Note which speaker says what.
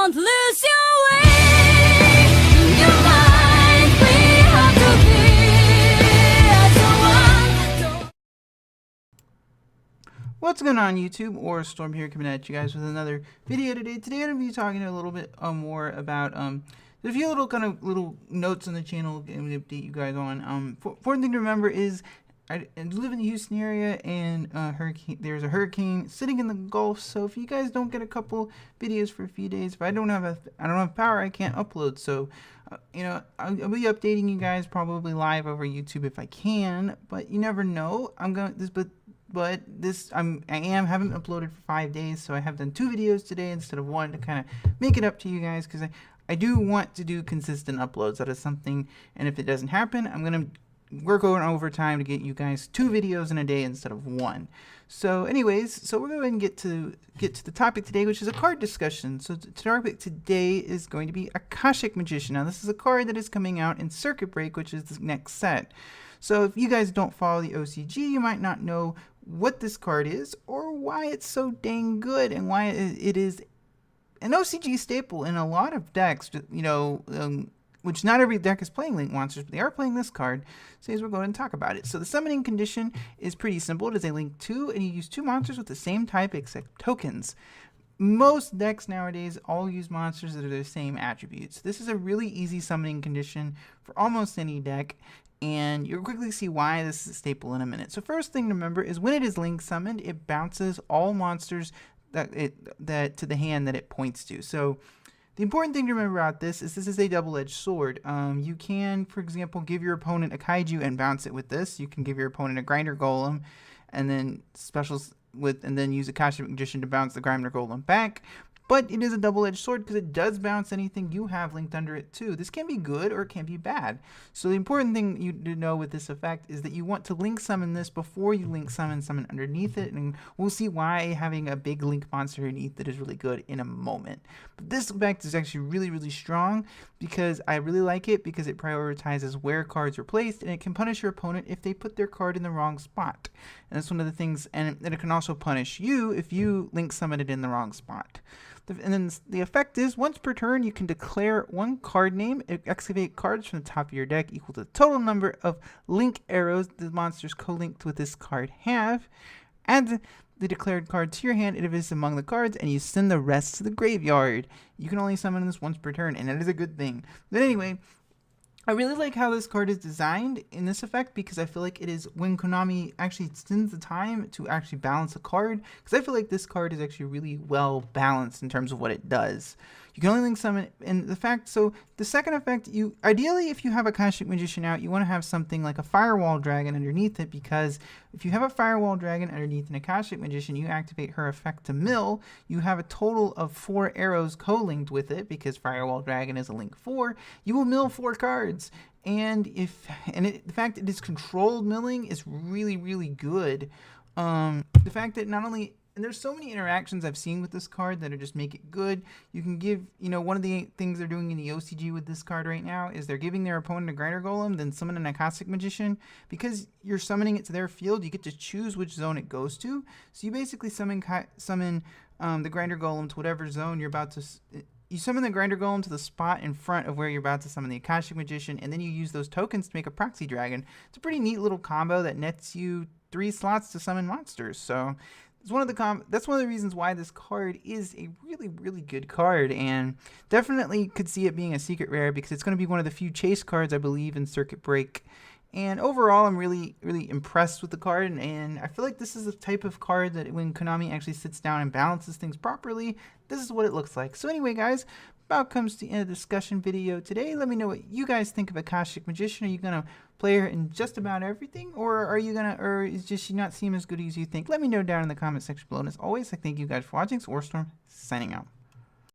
Speaker 1: Don't lose your way. Your mind, we have to be as one.
Speaker 2: What's going on, YouTube? Or Storm here, coming at you guys with another video today. Today I'm going to be talking a little bit more about there's a few little notes on the channel I'm going to update you guys on. Important thing to remember is I live in the Houston area, and there's a hurricane sitting in the Gulf. So if you guys don't get a couple videos for a few days, if I don't have power, I can't upload. So you know, I'll be updating you guys probably live over YouTube if I can, but you never know. I haven't uploaded for 5 days, so I have done 2 videos today instead of 1 to kind of make it up to you guys, because I do want to do consistent uploads. That is something, and if it doesn't happen, I'm gonna work on overtime to get you guys 2 videos in a day instead of 1. So anyways, so we're going to get to the topic today, which is a card discussion. So the topic today is going to be Akashic Magician. Now this is a card that is coming out in Circuit Break, which is the next set. So if you guys don't follow the OCG, you might not know what this card is or why it's so dang good, and why it is an OCG staple in a lot of decks, you know, which not every deck is playing Link Monsters, but they are playing this card. So as we're going to talk about it. So the summoning condition is pretty simple. It is a Link 2, and you use 2 monsters with the same type except tokens. Most decks nowadays all use monsters that are the same attributes. This is a really easy summoning condition for almost any deck, and you'll quickly see why this is a staple in a minute. So first thing to remember is when it is Link summoned, it bounces all monsters that to the hand that it points to. So the important thing to remember about this is a double-edged sword. You can, for example, give your opponent a kaiju and bounce it with this. You can give your opponent a grinder golem, and then use Akashic Magician to bounce the grinder golem back. But it is a double-edged sword because it does bounce anything you have linked under it too. This can be good or it can be bad. So the important thing you to know with this effect is that you want to link summon this before you link summon underneath it, and we'll see why having a big link monster underneath it is really good in a moment. But this effect is actually really, really strong because I really like it because it prioritizes where cards are placed, and it can punish your opponent if they put their card in the wrong spot. And that's one of the things, and it can also punish you if you link summon it in the wrong spot. And then the effect is, once per turn, you can declare 1 card name, excavate cards from the top of your deck equal to the total number of link arrows the monsters co-linked with this card have. Add the declared card to your hand if it is among the cards, and you send the rest to the graveyard. You can only summon this once per turn, and that is a good thing. But anyway, I really like how this card is designed in this effect, because I feel like it is when Konami actually spends the time to actually balance a card, because I feel like this card is actually really well balanced in terms of what it does. You can only link summon, and so the second effect, ideally if you have Akashic Magician out, you want to have something like a Firewall Dragon underneath it, because if you have a Firewall Dragon underneath an Akashic Magician, you activate her effect to mill, you have a total of 4 arrows co-linked with it, because Firewall Dragon is a link 4, you will mill 4 cards. And the fact it is controlled milling is really, really good. The fact that not only, and there's so many interactions I've seen with this card that are just make it good. You can give, one of the things they're doing in the OCG with this card right now is they're giving their opponent a grinder golem, then summon an Akashic Magician. Because you're summoning it to their field, you get to choose which zone it goes to. So you basically summon the grinder golem to whatever zone you're about to. You summon the grinder golem to the spot in front of where you're about to summon the Akashic Magician, and then you use those tokens to make a proxy dragon. It's a pretty neat little combo that nets you 3 slots to summon monsters. So it's that's one of the reasons why this card is a really, really good card, and definitely could see it being a secret rare, because it's going to be one of the few chase cards, I believe, in Circuit Break. And overall, I'm really, really impressed with the card, and I feel like this is the type of card that when Konami actually sits down and balances things properly, this is what it looks like. So anyway, guys, about comes to the end of the discussion video today. Let me know what you guys think of Akashic Magician. Are you going to play her in just about everything, or is just she not seem as good as you think? Let me know down in the comment section below. And as always, I thank you guys for watching. So Warstorm, signing out.